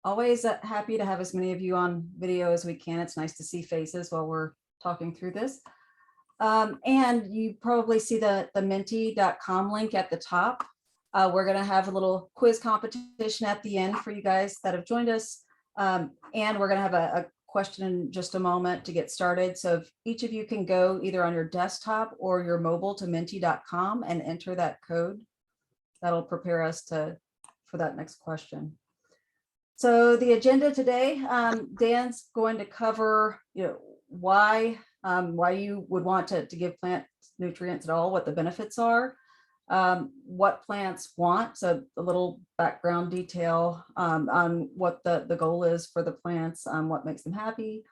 always happy to have as many of you on video as we can. It's nice to see faces while we're talking through this. And you probably see the menti.com link at the top. We're going to have a little quiz competition at the end for you guys that have joined us. And we're going to have a question in just a moment to get started. So if each of you can go either on your desktop or your mobile to menti.com and enter that code, that'll prepare us for that next question. So the agenda today, Dan's going to cover, why you would want to give plants nutrients at all, what the benefits are, what plants want, so a little background detail on what the goal is for the plants, what makes them happy.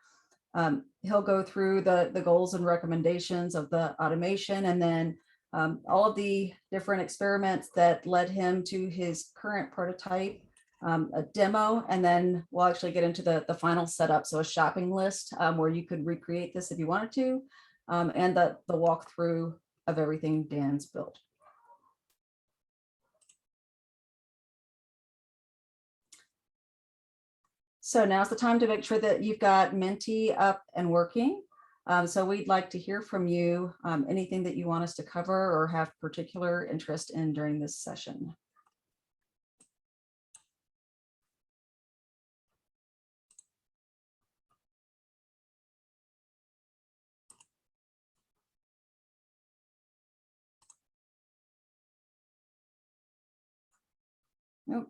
He'll go through the goals and recommendations of the automation, and then all of the different experiments that led him to his current prototype, a demo, and then we'll actually get into the final setup. So a shopping list where you could recreate this if you wanted to, and the walkthrough of everything Dan's built. So now's the time to make sure that you've got Menti up and working. So we'd like to hear from you, anything that you want us to cover or have particular interest in during this session. Nope,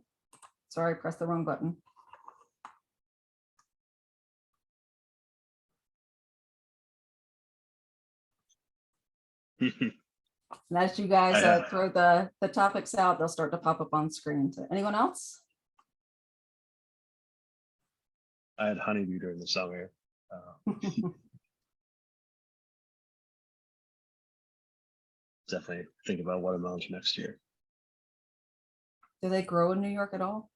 sorry, pressed the wrong button. And as you guys throw the topics out, they'll start to pop up on screen. So anyone else? I had honeybee during the summer. Definitely think about watermelons next year. Do they grow in New York at all?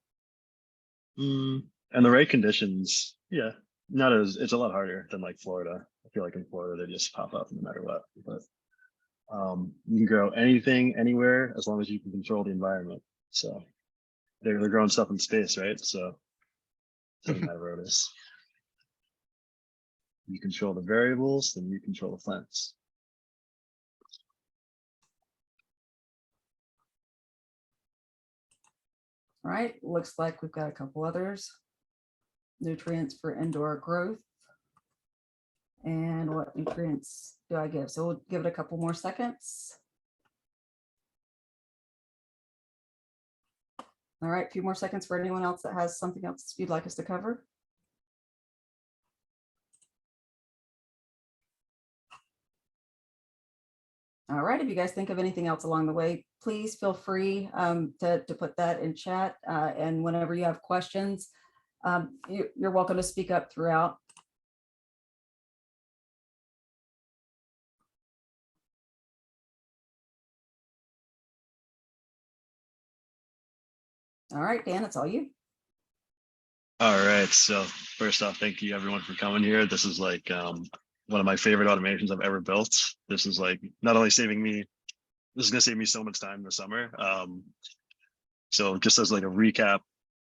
And the right conditions, yeah, it's a lot harder than like Florida. I feel like in Florida they just pop up no matter what. But you can grow anything anywhere as long as you can control the environment. So they're growing stuff in space, right? So it doesn't matter where it is. You control the variables, then you control the plants. All right, looks like we've got a couple others. Nutrients for indoor growth. And what nutrients do I give? So we'll give it a couple more seconds. All right, a few more seconds for anyone else that has something else you'd like us to cover. All right, if you guys think of anything else along the way, please feel free to put that in chat. And whenever you have questions, you're welcome to speak up throughout. All right, Dan, it's all you. All right, so first off, thank you everyone for coming here. This is like one of my favorite automations I've ever built. This is like not only saving me, this is gonna save me so much time in the summer. So just as like a recap,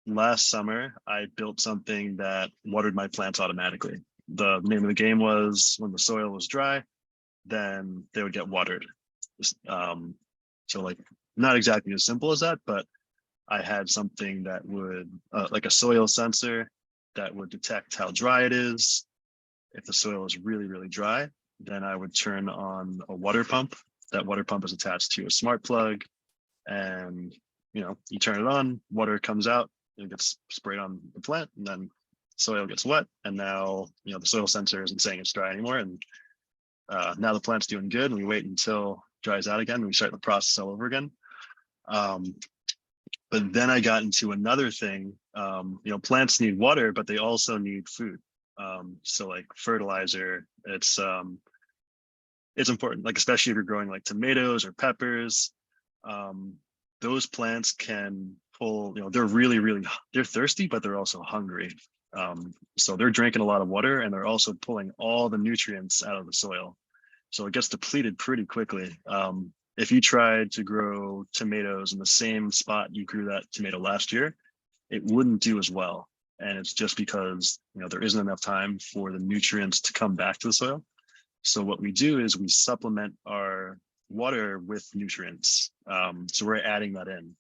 last summer, I built something that watered my plants automatically. The name of the game was when the soil was dry, then they would get watered. So like not exactly as simple as that, but I had something that would, like a soil sensor that would detect how dry it is. If the soil is really, really dry, then I would turn on a water pump. That water pump is attached to a smart plug, and you turn it on, water comes out, it gets sprayed on the plant, and then soil gets wet. And now, the soil sensor isn't saying it's dry anymore. And now the plant's doing good, and we wait until it dries out again, and we start the process all over again. But then I got into another thing. Plants need water, but they also need food. So like fertilizer, it's important, like especially if you're growing like tomatoes or peppers. Those plants can pull, they're thirsty, but they're also hungry. So they're drinking a lot of water, and they're also pulling all the nutrients out of the soil. So it gets depleted pretty quickly. if you tried to grow tomatoes in the same spot you grew that tomato last year, it wouldn't do as well. And it's just because, there isn't enough time for the nutrients to come back to the soil. So what we do is we supplement our water with nutrients. So we're adding that in.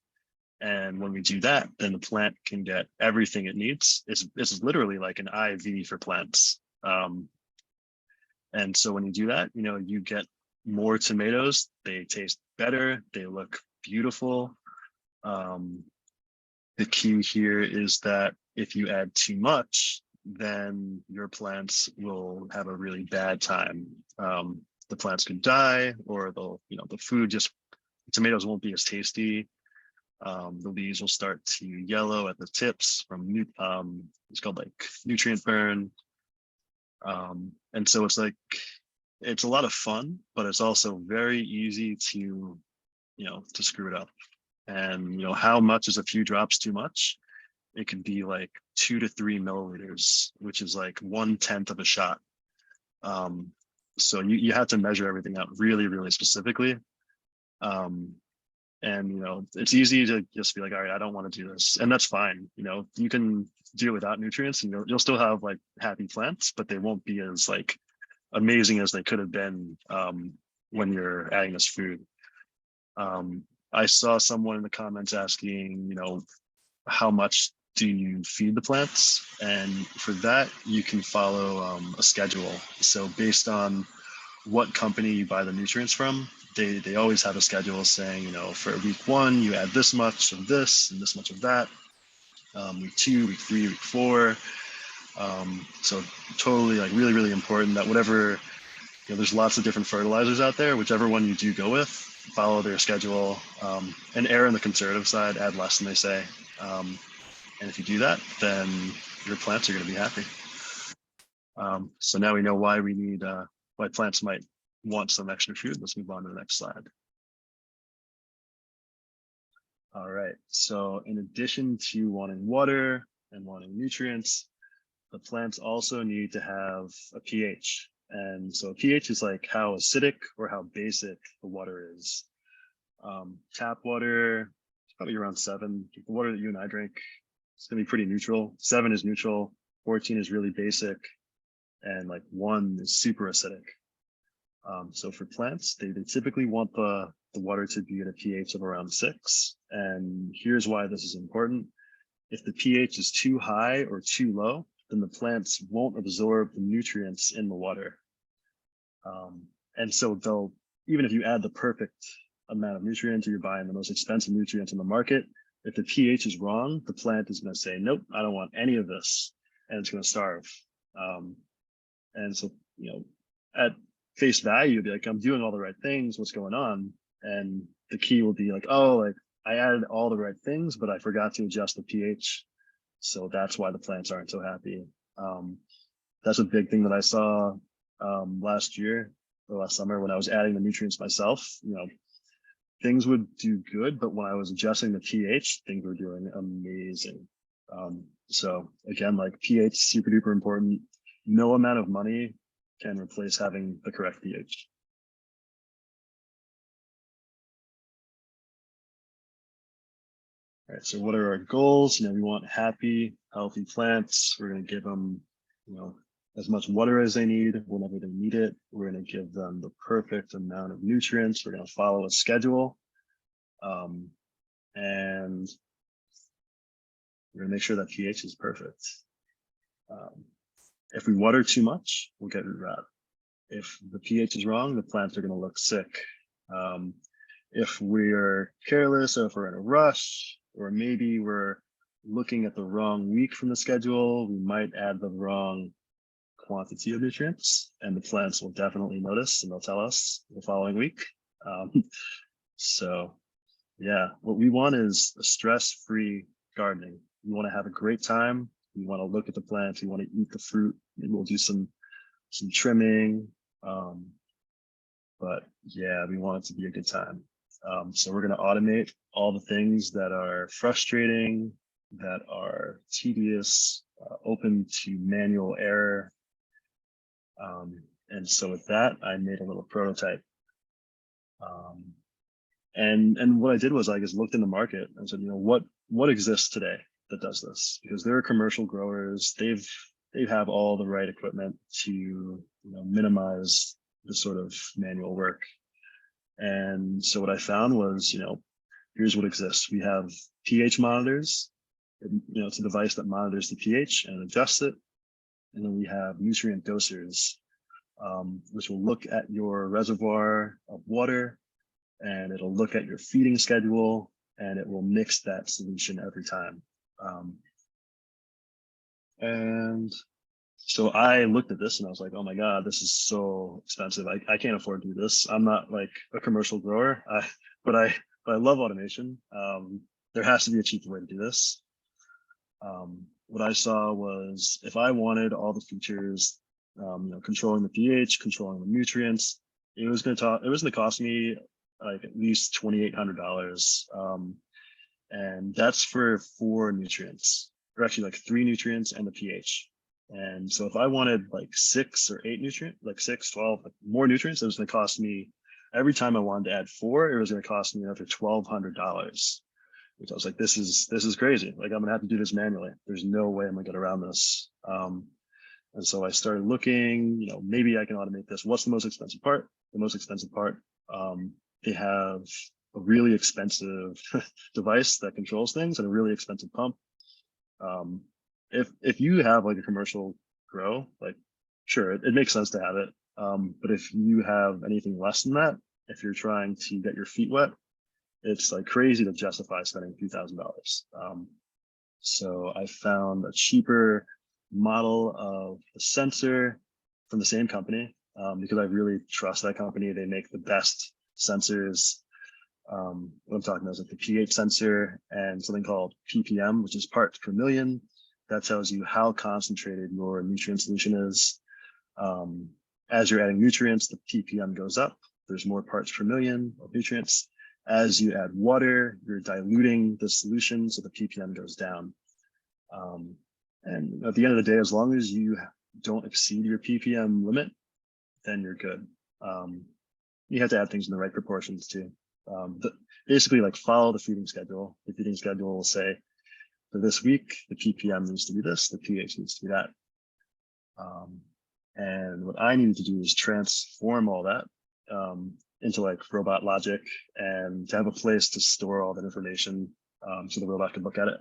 And when we do that, then the plant can get everything it needs. It's literally like an IV for plants. And so when you do that, you get more tomatoes. They taste better. They look beautiful. The key here is that if you add too much, then your plants will have a really bad time. The plants could die, or the food tomatoes won't be as tasty. The leaves will start to yellow at the tips from it's called like nutrient burn. And so it's a lot of fun, but it's also very easy to screw it up. And how much is a few drops too much? It can be like 2 to 3 milliliters, which is like 1/10 of a shot. So you have to measure everything out really, really specifically. And it's easy to just be like, all right, I don't want to do this, and that's fine. You can do it without nutrients, and you'll still have like happy plants, but they won't be as like amazing as they could have been when you're adding this food. I saw someone in the comments asking, how much do you feed the plants? And for that, you can follow a schedule. So based on what company you buy the nutrients from, they always have a schedule saying, for week 1, you add this much of this and this much of that. Week 2, week 3, week 4. So totally like really, really important that whatever, there's lots of different fertilizers out there, whichever one you do go with, follow their schedule, and err on the conservative side, add less than they say. And if you do that, then your plants are going to be happy. So now we know why why plants might want some extra food. Let's move on to the next slide. All right, so in addition to wanting water and wanting nutrients, the plants also need to have a pH. And so a pH is like how acidic or how basic the water is. Tap water is probably around 7. The water that you and I drink, it's gonna be pretty neutral. 7 is neutral, 14 is really basic, and like 1 is super acidic. So for plants, they typically want the water to be at a pH of around 6. And here's why this is important. If the pH is too high or too low, then the plants won't absorb the nutrients in the water. And so even if you add the perfect amount of nutrients, or you're buying the most expensive nutrients in the market, if the pH is wrong, the plant is going to say, nope, I don't want any of this, and it's going to starve. And so, at face value, be like, I'm doing all the right things, what's going on? And the key will be like, oh, like I added all the right things, but I forgot to adjust the pH. So that's why the plants aren't so happy. That's a big thing that I saw last year or last summer when I was adding the nutrients myself. Things would do good, but when I was adjusting the pH, things were doing amazing. So again, like pH, super duper important. No amount of money can replace having the correct pH. All right, so what are our goals? We want happy, healthy plants. We're going to give them, as much water as they need whenever they need it. We're going to give them the perfect amount of nutrients. We're going to follow a schedule. And we're going to make sure that pH is perfect. If we water too much, we'll get root rot. If the pH is wrong, the plants are going to look sick. If we're careless, or if we're in a rush, or maybe we're looking at the wrong week from the schedule, we might add the wrong quantity of nutrients, and the plants will definitely notice, and they'll tell us the following week. So yeah, what we want is a stress-free gardening. We want to have a great time. We want to look at the plants. We want to eat the fruit. Maybe we'll do some trimming. But yeah, we want it to be a good time. So we're going to automate all the things that are frustrating, that are tedious, open to manual error. And so with that, I made a little prototype. And what I did was I just looked in the market and said, what exists today that does this? Because there are commercial growers, they have all the right equipment to minimize the sort of manual work. And so what I found was, here's what exists. We have pH monitors. It's a device that monitors the pH and adjusts it. And then we have nutrient dosers, which will look at your reservoir of water, and it'll look at your feeding schedule, and it will mix that solution every time. And so I looked at this and I was like, oh my God, this is so expensive. I can't afford to do this. I'm not like a commercial grower, but I love automation. There has to be a cheaper way to do this. What I saw was if I wanted all the features, controlling the pH, controlling the nutrients, it was going to cost me like at least $2,800. And that's for 4 nutrients, or actually like 3 nutrients and the pH. And so if I wanted like 6 or 8 nutrients, like 6, 12, like more nutrients, it was going to cost me, every time I wanted to add 4, it was going to cost me another $1,200, which I was like, this is crazy. Like I'm gonna have to do this manually. There's no way I'm gonna get around this. And so I started looking, maybe I can automate this. What's the most expensive part? The most expensive part, they have a really expensive device that controls things and a really expensive pump. If you have like a commercial grow, like sure, it makes sense to have it. But if you have anything less than that, if you're trying to get your feet wet, it's like crazy to justify spending $2,000. So I found a cheaper model of a sensor from the same company, because I really trust that company. They make the best sensors. What I'm talking about is like the pH sensor and something called ppm, which is parts per million. That tells you how concentrated your nutrient solution is. As you're adding nutrients, the ppm goes up. There's more parts per million of nutrients. As you add water, you're diluting the solution, so the ppm goes down. And at the end of the day, as long as you don't exceed your ppm limit, then you're good. You have to add things in the right proportions too. Basically, like follow the feeding schedule. The feeding schedule will say, for this week, the ppm needs to be this, the pH needs to be that. And what I needed to do is transform all that into like robot logic and to have a place to store all that information, so the robot could look at it.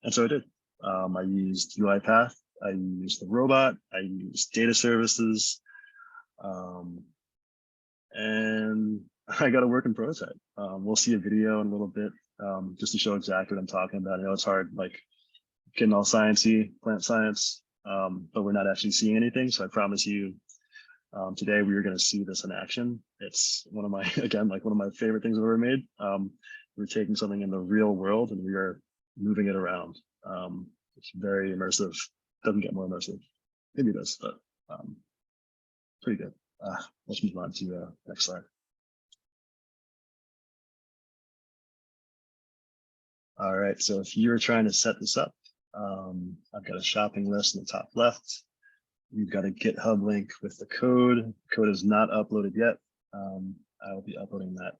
And so I did. I used UiPath, I used the robot, I used data services, and I got a working prototype. We'll see a video in a little bit, just to show exactly what I'm talking about. I know it's hard, like getting all sciencey, plant science, but we're not actually seeing anything. So I promise you, today we are going to see this in action. It's one of my, again, like one of my favorite things I've ever made. We're taking something in the real world and we are moving it around. It's very immersive. Doesn't get more immersive. Maybe it does, but pretty good. Let's move on to next slide. All right, so if you're trying to set this up, I've got a shopping list in the top left. We've got a GitHub link with the code. The code is not uploaded yet. I will be uploading that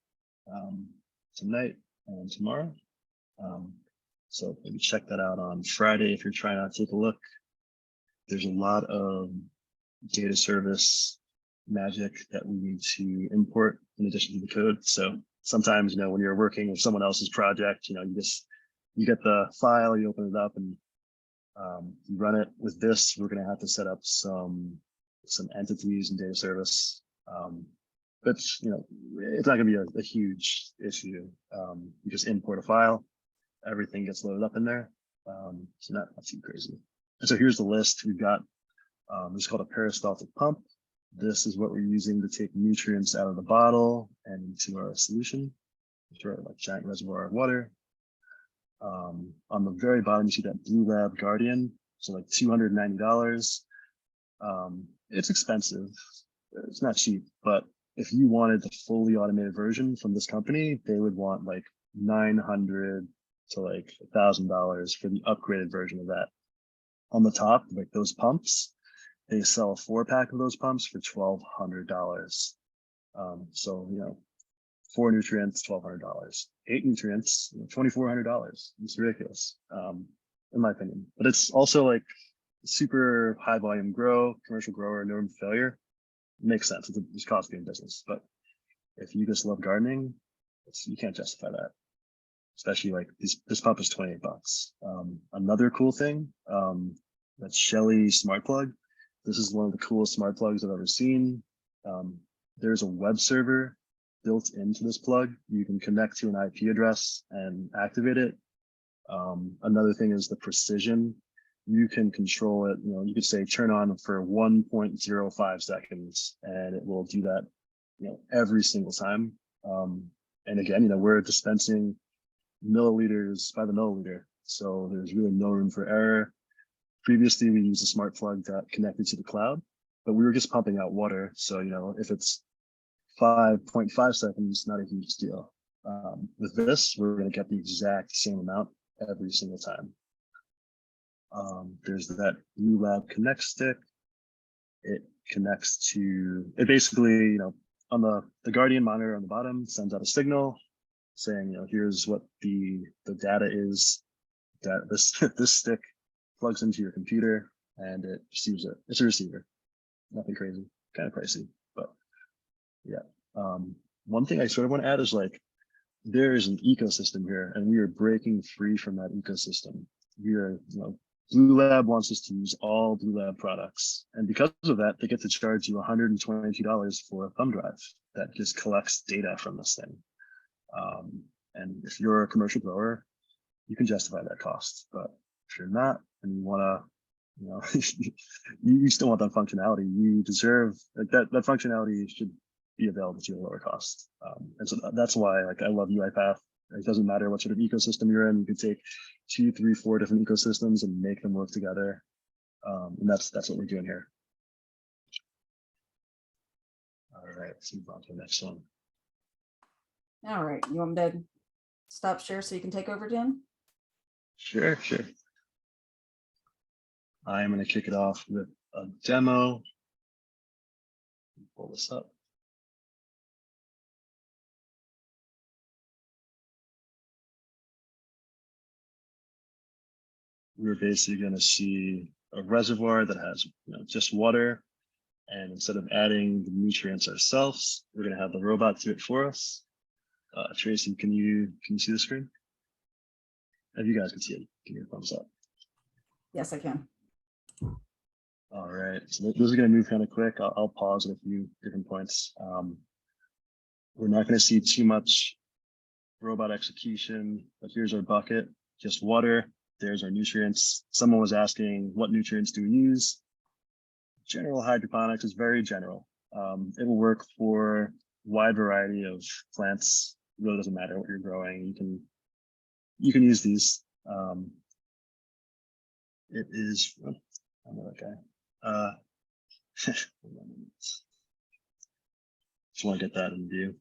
tonight and tomorrow. So maybe check that out on Friday if you're trying to take a look. There's a lot of data service magic that we need to import in addition to the code. So sometimes, when you're working with someone else's project, you get the file, you open it up and you run it. With this, we're going to have to set up some entities and data service. But it's not going to be a huge issue. You just import a file, everything gets loaded up in there. So not too crazy. And so here's the list. We've got this is called a peristaltic pump. This is what we're using to take nutrients out of the bottle and into our solution, into our like giant reservoir of water. On the very bottom, you see that Blue Lab Guardian, so like $290. It's expensive. It's not cheap, but if you wanted the fully automated version from this company, they would want like $900 to like $1,000 for the upgraded version of that. On the top, like those pumps, they sell a 4-pack of those pumps for $1,200. So 4 nutrients, $1,200. 8 nutrients, $2,400. It's ridiculous, in my opinion. But it's also like super high volume grow, commercial grower, no room for failure. It makes sense. It's cost doing business. But if you just love gardening, you can't justify that. Especially like this pump is $28. Another cool thing, that's Shelly Smart Plug. This is one of the coolest smart plugs I've ever seen. There's a web server built into this plug. You can connect to an IP address and activate it. Another thing is the precision. You can control it. You could say turn on for 1.05 seconds, and it will do that, every single time. And again, we're dispensing milliliters by the milliliter, so there's really no room for error. Previously, we used a smart plug that connected to the cloud, but we were just pumping out water. So, if it's 5.5 seconds, not a huge deal. With this, we're going to get the exact same amount every single time. There's that Blue Lab Connect stick. It connects to, it basically, on the Guardian monitor on the bottom, sends out a signal saying, here's what the data is that this stick plugs into your computer, and it receives it. It's a receiver, nothing crazy, kind of pricey, but yeah. One thing I sort of want to add is like, there is an ecosystem here, and we are breaking free from that ecosystem. We are, Blue Lab wants us to use all Blue Lab products. And because of that, they get to charge you $122 for a thumb drive that just collects data from this thing. And if you're a commercial grower, you can justify that cost. But if you're not, and you want to, you still want that functionality, you deserve that functionality should be available to you at a lower cost. And so that's why I love UiPath. It doesn't matter what sort of ecosystem you're in. You could take 2, 3, 4 different ecosystems and make them work together. And that's what we're doing here. All right, let's move on to the next one. All right, you want me to stop share so you can take over, Jim? Sure. I'm going to kick it off with a demo. Pull this up. We're basically going to see a reservoir that has just water, and instead of adding the nutrients ourselves, we're going to have the robot do it for us. Tracy, can you see the screen? If you guys can see it, give me a thumbs up. Yes, I can. All right, so this is going to move kind of quick. I'll pause at a few different points. We're not going to see too much robot execution, but here's our bucket, just water. There's our nutrients. Someone was asking, what nutrients do we use? General hydroponics is very general. It will work for a wide variety of plants. It really doesn't matter what you're growing. You can use these. It is, oh, I know that guy. Just want to get that in view.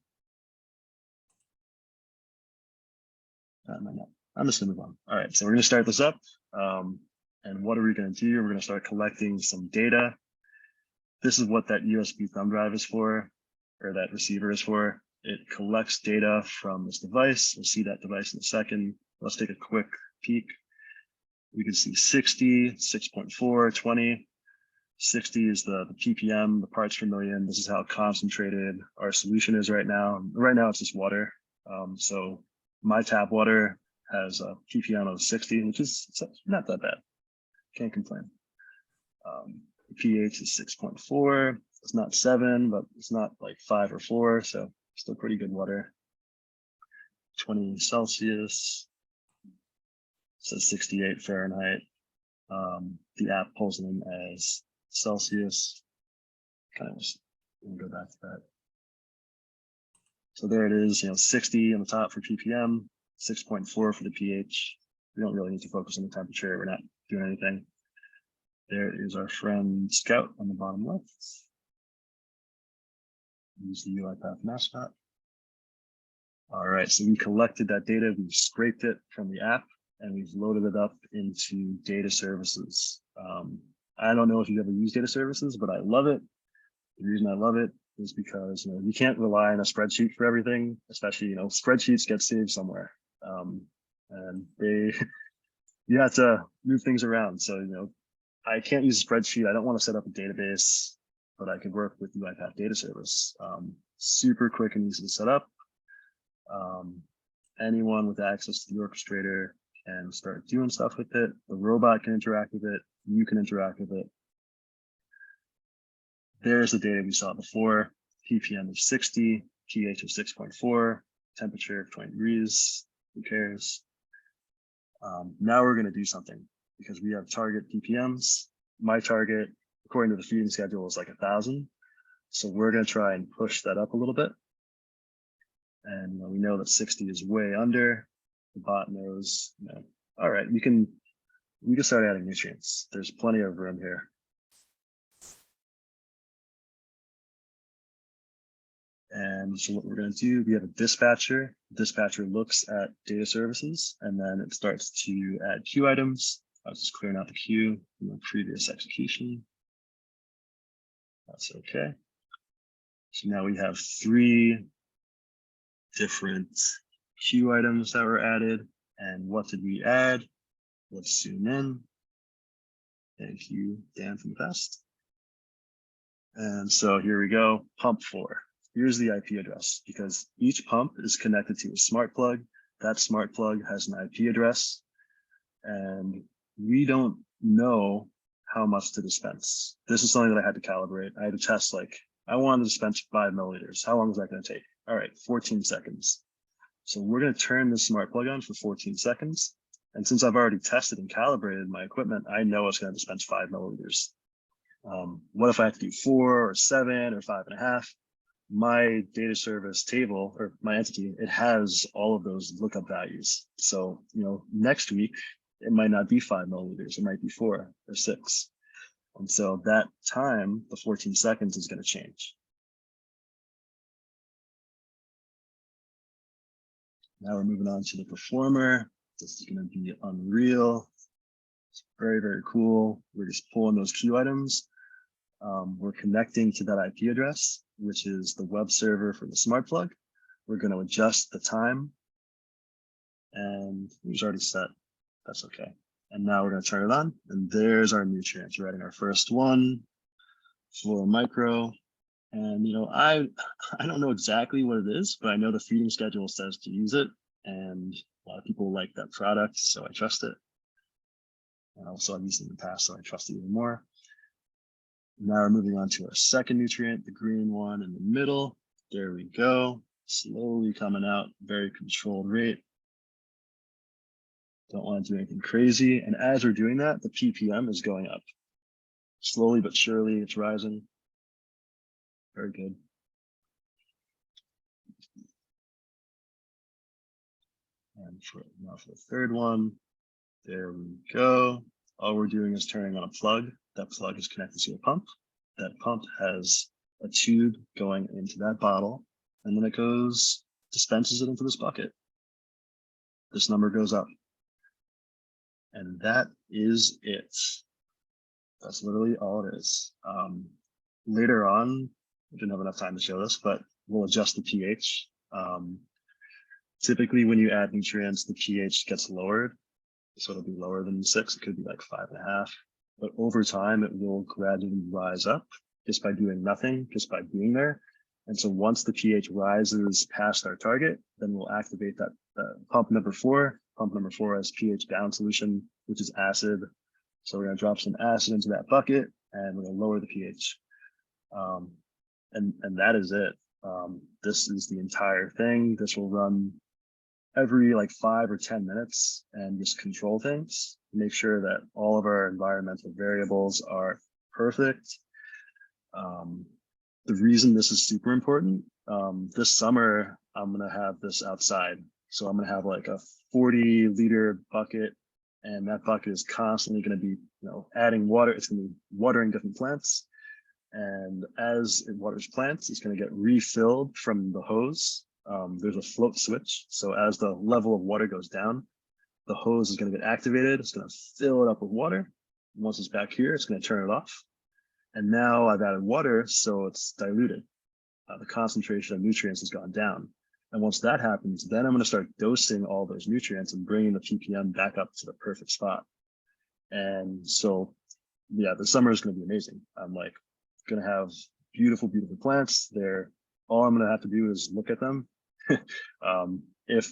I'm just gonna move on. All right, so we're gonna start this up. And what are we gonna do? We're gonna start collecting some data. This is what that USB thumb drive is for, or that receiver is for. It collects data from this device. We'll see that device in a second. Let's take a quick peek. We can see 60, 6.4, 20. 60 is the ppm, the parts per million. This is how concentrated our solution is right now. Right now it's just water. So my tap water has a ppm of 60, which is not that bad. Can't complain. The pH is 6.4. It's not 7, but it's not like 5 or 4, so still pretty good water. 20 Celsius. Says 68 Fahrenheit. The app pulls them as Celsius. Kind of just go back to that. So there it is, 60 on the top for ppm, 6.4 for the pH. We don't really need to focus on the temperature. We're not doing anything. There is our friend Scout on the bottom left. Use the UiPath mascot. All right, so we collected that data, we've scraped it from the app, and we've loaded it up into data services. I don't know if you've ever used data services, but I love it. The reason I love it is because you can't rely on a spreadsheet for everything, especially spreadsheets get saved somewhere, and you have to move things around. So I can't use a spreadsheet. I don't want to set up a database, but I can work with UiPath Data Service. Super quick and easy to set up. Anyone with access to the orchestrator can start doing stuff with it. The robot can interact with it. You can interact with it. There's the data we saw before. ppm of 60, pH of 6.4, temperature of 20 degrees. Who cares? Now we're going to do something because we have target ppms. My target, according to the feeding schedule, is like 1,000. So we're going to try and push that up a little bit. And we know that 60 is way under. The bot knows, all right, we can start adding nutrients. There's plenty of room here. And so what we're going to do, we have a dispatcher. Dispatcher looks at data services, and then it starts to add queue items. I was just clearing out the queue from the previous execution. That's okay. So now we have 3 different queue items that were added. And what did we add? Let's zoom in. Thank you, Dan, from the past. And so here we go, pump 4. Here's the IP address, because each pump is connected to a smart plug. That smart plug has an IP address, and we don't know how much to dispense. This is something that I had to calibrate. I had to test, I wanted to dispense 5 milliliters. How long is that going to take? All right, 14 seconds. So we're going to turn the smart plug on for 14 seconds. And since I've already tested and calibrated my equipment, I know it's going to dispense 5 milliliters. What if I have to do 4 or 7 or 5.5? My data service table, or my entity, it has all of those lookup values. So, next week, it might not be 5 milliliters, it might be 4 or 6. And so that time, the 14 seconds, is going to change. Now we're moving on to the performer. This is going to be Unreal. It's very, very cool. We're just pulling those queue items. We're connecting to that IP address, which is the web server for the smart plug. We're going to adjust the time, and it was already set. That's okay. And now we're going to turn it on, and there's our nutrients. We're adding our first one, Flora Micro. And I don't know exactly what it is, but I know the feeding schedule says to use it, and a lot of people like that product, so I trust it. And also I've used it in the past, so I trust it even more. Now we're moving on to our second nutrient, the green one in the middle. There we go. Slowly coming out, very controlled rate. Don't want to do anything crazy. And as we're doing that, the ppm is going up. Slowly but surely, it's rising. Very good. And now for the third one, there we go. All we're doing is turning on a plug. That plug is connected to a pump. That pump has a tube going into that bottle, and then it dispenses it into this bucket. This number goes up. And that is it. That's literally all it is. Later on, I didn't have enough time to show this, but we'll adjust the pH. Typically, when you add nutrients, the pH gets lowered. So it'll be lower than 6. It could be like 5.5. But over time, it will gradually rise up just by doing nothing, just by being there. And so once the pH rises past our target, then we'll activate that pump number 4. Pump number 4 has pH down solution, which is acid. So we're going to drop some acid into that bucket, and we're going to lower the pH. And that is it. This is the entire thing. This will run every 5 or 10 minutes and just control things, make sure that all of our environmental variables are perfect. The reason this is super important, this summer, I'm going to have this outside. So I'm going to have a 40-liter bucket, and that bucket is constantly going to be, adding water. It's going to be watering different plants. And as it waters plants, it's going to get refilled from the hose. There's a float switch. So as the level of water goes down, the hose is going to get activated. It's going to fill it up with water. Once it's back here, it's going to turn it off. And now I've added water, so it's diluted. the concentration of nutrients has gone down. And once that happens, then I'm going to start dosing all those nutrients and bringing the ppm back up to the perfect spot. And so, yeah, the summer is going to be amazing. I'm like going to have beautiful, beautiful plants. All I'm going to have to do is look at them. If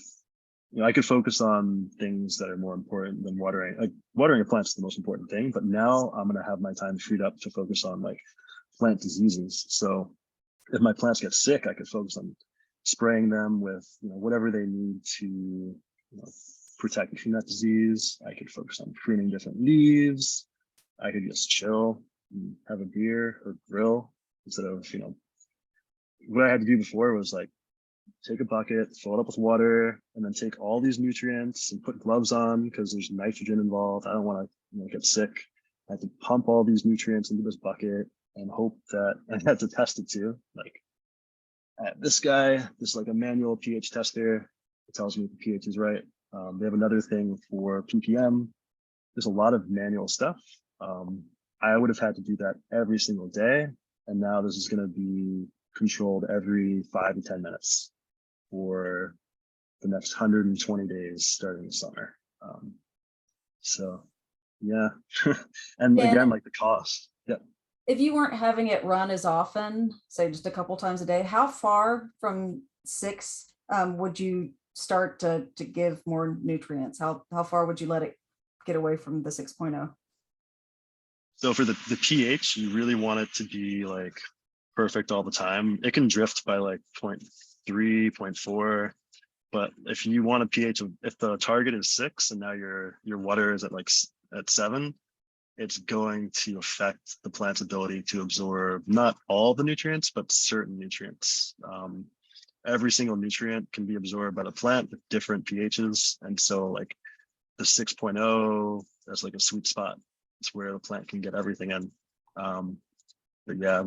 I could focus on things that are more important than watering. Like watering a plant is the most important thing, but now I'm going to have my time freed up to focus on like plant diseases. So if my plants get sick, I could focus on spraying them with whatever they need to protect from that disease. I could focus on pruning different leaves. I could just chill and have a beer or grill instead of what I had to do before was like take a bucket, fill it up with water, and then take all these nutrients and put gloves on because there's nitrogen involved. I don't want to get sick. I had to pump all these nutrients into this bucket and hope that I had to test it too. Like this guy, this like a manual pH tester, it tells me if the pH is right. They have another thing for ppm. There's a lot of manual stuff. I would have had to do that every single day. And now this is going to be controlled every 5 to 10 minutes for the next 120 days starting the summer. So yeah. And again, like the cost. Yeah. If you weren't having it run as often, say just a couple times a day, how far from 6 would you start to give more nutrients? How far would you let it get away from the 6.0? So for the pH, you really want it to be like perfect all the time. It can drift by like 0.3, 0.4. But if you want a pH of, if the target is 6 and now your water is at 7, it's going to affect the plant's ability to absorb not all the nutrients, but certain nutrients. Every single nutrient can be absorbed by the plant with different pHs. And so like the 6.0, that's like a sweet spot. It's where the plant can get everything in. But yeah,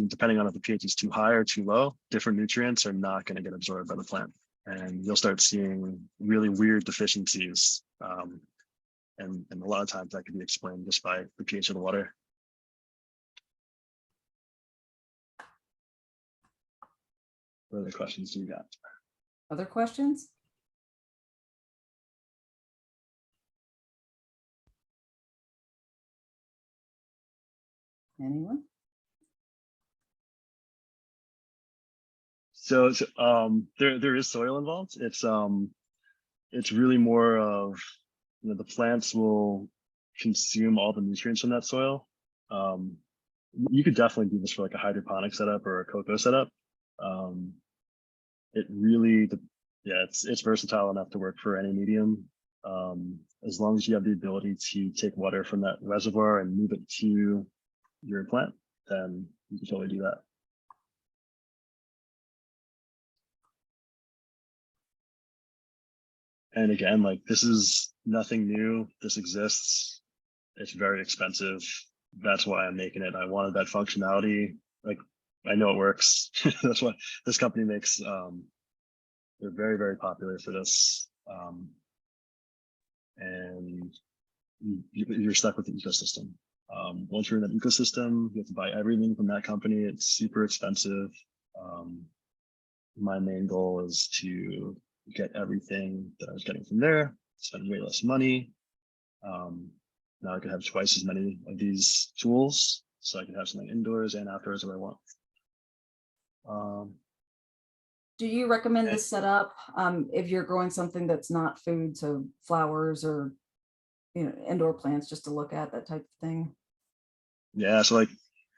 depending on if the pH is too high or too low, different nutrients are not going to get absorbed by the plant. And you'll start seeing really weird deficiencies. And a lot of times that can be explained just by the pH of the water. What other questions do you got? Other questions? Anyone? So there is soil involved. It's really more of the plants will consume all the nutrients from that soil. You could definitely do this for like a hydroponic setup or a cocoa setup. It really, it's versatile enough to work for any medium. As long as you have the ability to take water from that reservoir and move it to your plant, then you can totally do that. And again, like this is nothing new. This exists. It's very expensive. That's why I'm making it. I wanted that functionality. Like I know it works. That's what this company makes. They're very, very popular for this. And you're stuck with the ecosystem. Once you're in that ecosystem, you have to buy everything from that company. It's super expensive. My main goal is to get everything that I was getting from there, spend way less money. Now I could have twice as many of these tools, so I can have something indoors and outdoors if I want. Do you recommend this setup if you're growing something that's not food, so flowers or indoor plants, just to look at that type of thing? Yeah, so like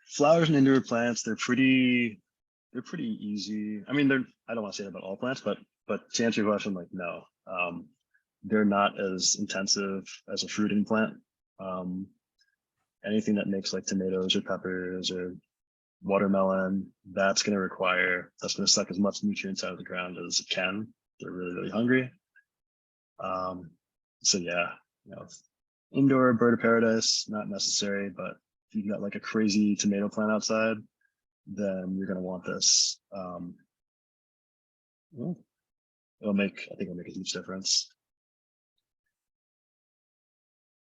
flowers and indoor plants, they're pretty easy. I mean, I don't want to say that about all plants, but to answer your question, like no, they're not as intensive as a fruiting plant. Anything that makes like tomatoes or peppers or watermelon, that's going to suck as much nutrients out of the ground as it can. They're really, really hungry. So yeah, indoor bird of paradise, not necessary, but if you've got like a crazy tomato plant outside, then you're going to want this. I think it'll make a huge difference.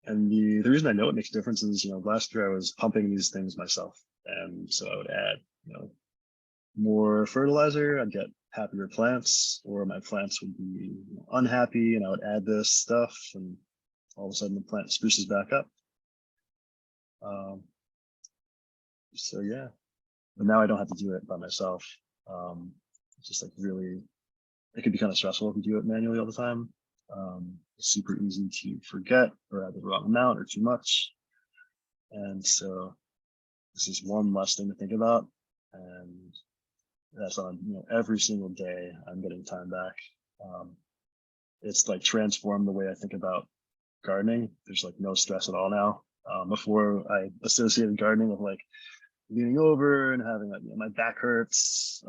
And the reason I know it makes a difference is, last year I was pumping these things myself. And so I would add, more fertilizer, I'd get happier plants, or my plants would be unhappy and I would add this stuff and all of a sudden the plant spruces back up. So yeah, but now I don't have to do it by myself. It's just like really, it can be kind of stressful if you do it manually all the time. It's super easy to forget or add the wrong amount or too much. And so this is one less thing to think about. And that's on, every single day I'm getting time back. It's like transformed the way I think about gardening. There's like no stress at all now. Before I associated gardening with like leaning over and having like, my back hurts,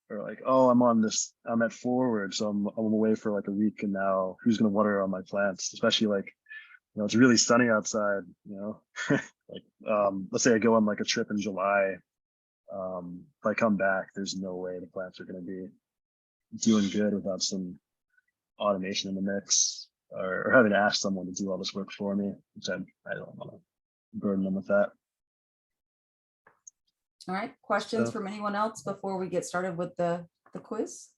or like, oh, I'm at forward, so I'm away for like a week, and now who's going to water on my plants, especially like, it's really sunny outside, like, let's say I go on like a trip in July. If I come back, there's no way the plants are going to be doing good without some automation in the mix, or having to ask someone to do all this work for me, which I don't want to burden them with that. All right, questions So, from anyone else before we get started with the quiz?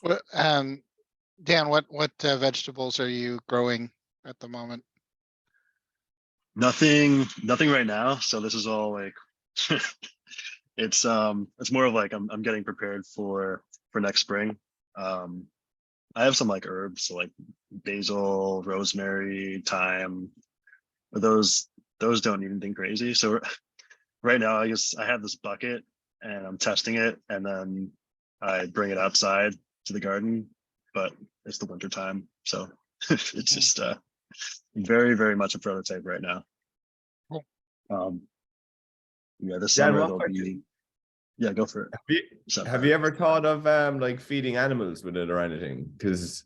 What, Dan, what vegetables are you growing at the moment? nothing right now. So this is all like, it's more of like, I'm getting prepared for next spring. I have some like herbs, so like basil, rosemary, thyme, but those don't need anything crazy. So right now, I guess I have this bucket and I'm testing it, and then I bring it outside to the garden, but it's the winter time. So it's just very, very much a prototype right now. Cool. Yeah, this Dan, summer what there'll question? be, yeah, go for it. Have you ever thought of like feeding animals with it or anything? Because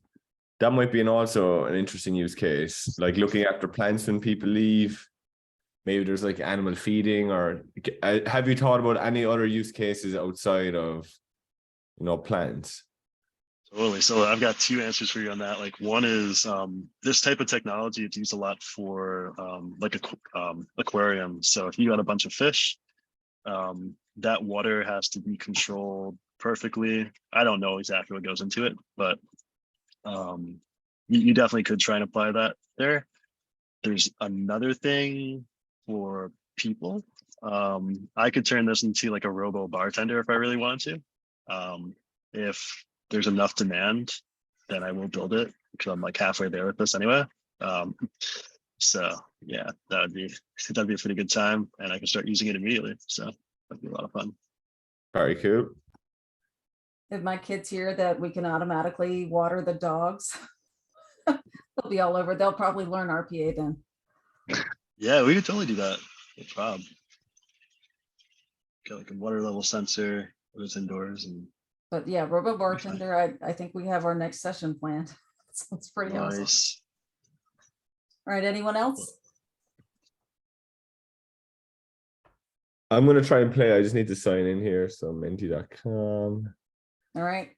that might be also an interesting use case, like looking after plants when people leave. Maybe there's like animal feeding, or have you thought about any other use cases outside of, plants? Totally. So I've got two answers for you on that. Like, one is this type of technology, it's used a lot for like aquariums. So if you got a bunch of fish, that water has to be controlled perfectly. I don't know exactly what goes into it, but you definitely could try and apply that there. There's another thing for people. I could turn this into like a robo bartender if I really wanted to. If there's enough demand, then I will build it, because I'm like halfway there with this anyway. So yeah, that'd be a pretty good time, and I can start using it immediately. So that'd be a lot of fun. Very cool. If my kids hear that we can automatically water the dogs, they'll be all over. They'll probably learn RPA then. Yeah, we could totally do that. No problem. Get like a water level sensor when it's indoors, and But yeah, robo bartender, I think we have our next session planned. Sounds pretty awesome. nice. All right, anyone else? I'm going to try and play. I just need to sign in here. So menti.com. All right.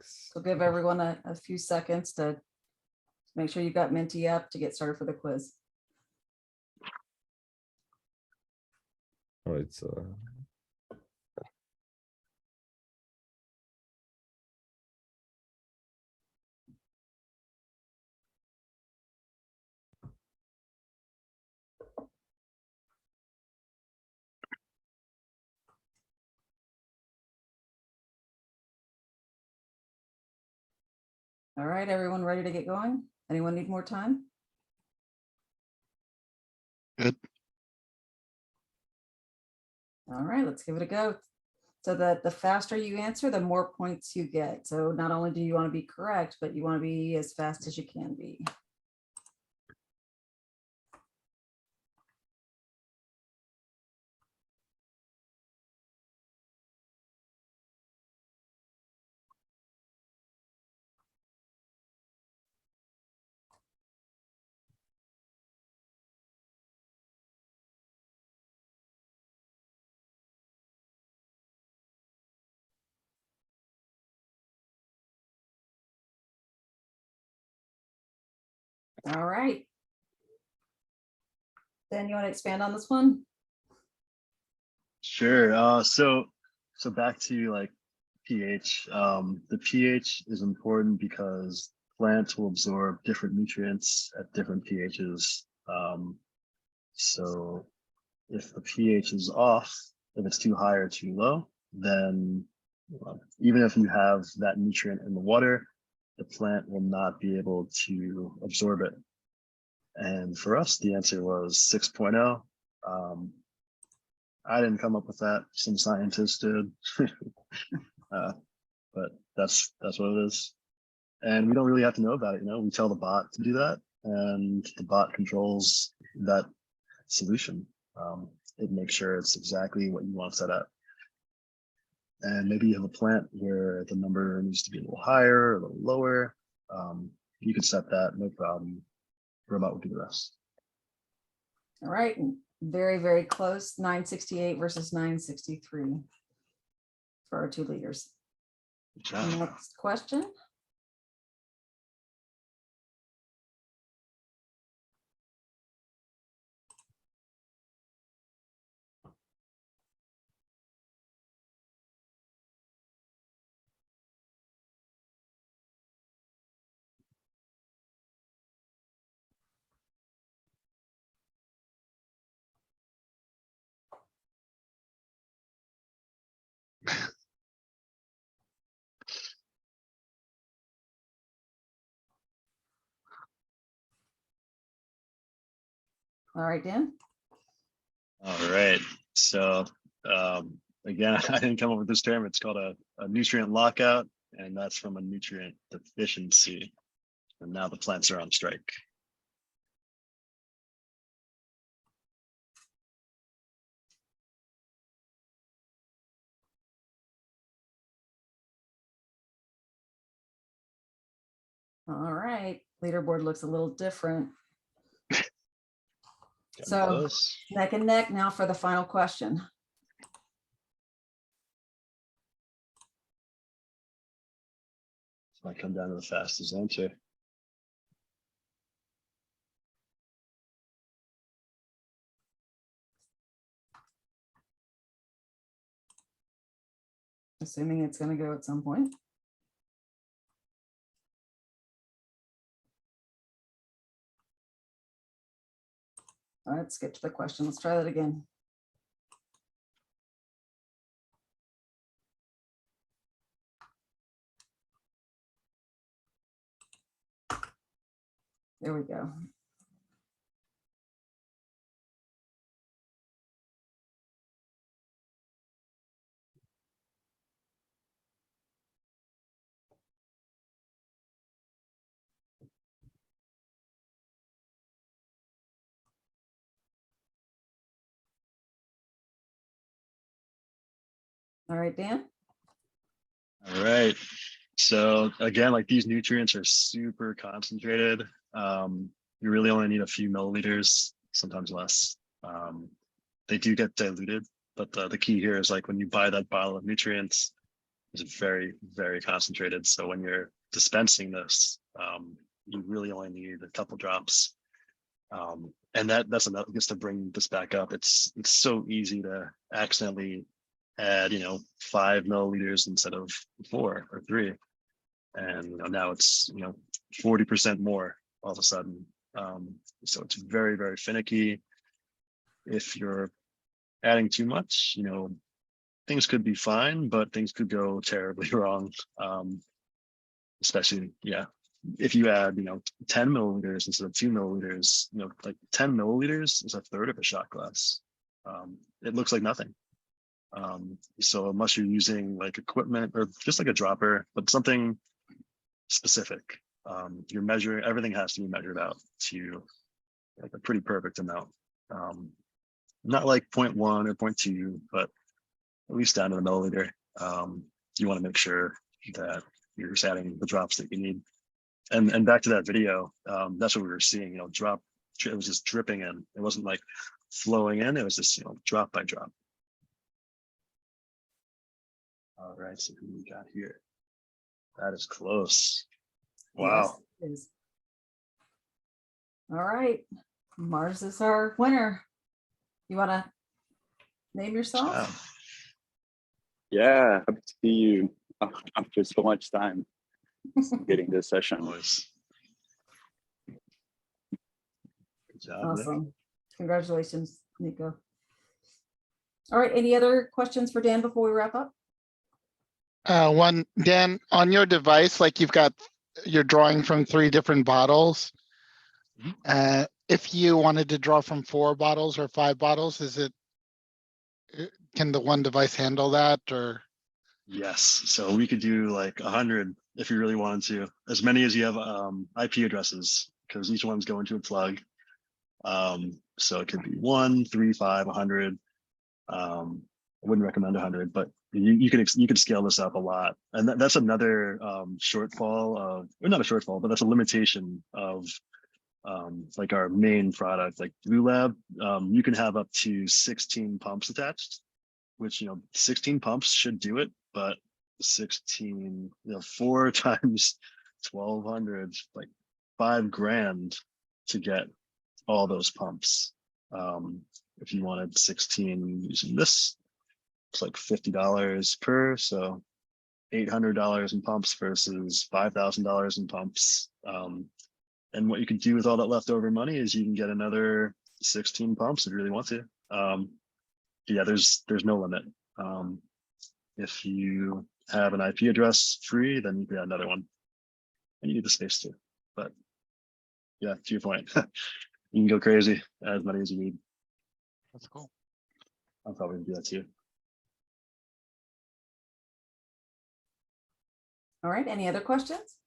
So give everyone a few seconds to make sure you've got Menti up to get started for the quiz. All right, so All right, everyone ready to get going? Anyone need more time? Good. All right, let's give it a go. So that the faster you answer, the more points you get. So not only do you want to be correct, but you want to be as fast as you can be. All right. Then you want to expand on this one? Sure. So back to like pH. The pH is important because plants will absorb different nutrients at different pHs. So if the pH is off, if it's too high or too low, then even if you have that nutrient in the water, the plant will not be able to absorb it. And for us, the answer was 6.0. I didn't come up with that. Some scientists did, but that's what it is. And we don't really have to know about it. We tell the bot to do that, and the bot controls that solution. It makes sure it's exactly what you want set up. And maybe you have a plant where the number needs to be a little higher or a little lower. You can set that, no problem. Robot will do the rest. All right. Very, very close. 968 versus 963 for our 2 leaders. Good job. Next question. All right, Dan. All right. So again, I didn't come up with this term. It's called a nutrient lockout, and that's from a nutrient deficiency. And now the plants are on strike. All right. Leaderboard looks a little different. Getting So close. neck and neck now for the final question. This might come down to the fastest answer. Assuming it's going to go at some point. All right, skip to the question. Let's try that again. There we go. All right, Dan. All right. So again, like these nutrients are super concentrated. You really only need a few milliliters, sometimes less. They do get diluted, but the key here is like when you buy that bottle of nutrients, it's very, very concentrated. So when you're dispensing this, you really only need a couple drops. And that's enough. Just to bring this back up, it's so easy to accidentally add 5 milliliters instead of 4 or 3, and now it's 40% more all of a sudden. So it's very, very finicky. If you're adding too much, things could be fine, but things could go terribly wrong. Especially if you add 10 milliliters instead of 2 milliliters, like 10 milliliters is a third of a shot glass. It looks like nothing. So unless you're using like equipment or just like a dropper, but something specific, you're measuring, everything has to be measured out to like a pretty perfect amount. Not like 0.1 or 0.2, but at least down to the milliliter. You want to make sure that you're just adding the drops that you need. And back to that video, that's what we were seeing, it was just dripping in. It wasn't like flowing in, it was just, drop by drop. All right, so who we got here? That is close. Wow. Yes, it is. All right, Mars is our winner. You want to name yourself? Wow. Yeah, happy to see you after so much time getting this session. Always. Good job, Nick. Awesome. Congratulations, Nico. All right, any other questions for Dan before we wrap up? One, Dan, on your device, like you're drawing from 3 different bottles. If you wanted to draw from 4 bottles or 5 bottles, can the one device handle that, or? Yes, so we could do like 100 if you really wanted to, as many as you have IP addresses, because each one's going to a plug. So it could be 1, 3, 5, 100. I wouldn't recommend 100, but you could scale this up a lot, and that's another shortfall of, or not a shortfall, but that's a limitation of like our main product, like Blue Lab. You can have up to 16 pumps attached, which 16 pumps should do it, but 16, 4 times 1,200, like $5,000 to get all those pumps. If you wanted 16 using this, it's like $50 per, so $800 in pumps versus $5,000 in pumps. And what you can do with all that leftover money is you can get another 16 pumps if you really want to. Yeah, there's no limit. If you have an IP address free, then you can add another one, and you need the space too. But yeah, to your point, you can go crazy, add as many as you need. That's cool. I'll probably do that too. All right, any other questions?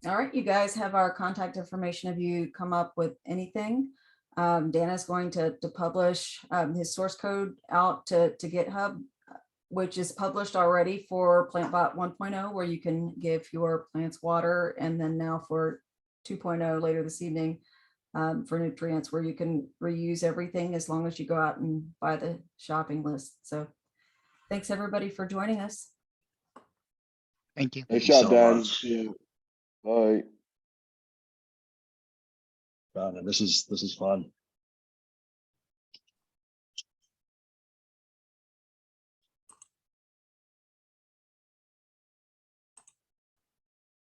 All right, you guys have our contact information if you come up with anything. Dan is going to publish his source code out to GitHub, which is published already for PlantBot 1.0, where you can give your plants water, and then now for 2.0 later this evening for nutrients, where you can reuse everything as long as you go out and buy the shopping list. So thanks everybody for joining us. Thank you. Nice you job, so Dan. much. Yeah. Bye. Wow, man, this is fun.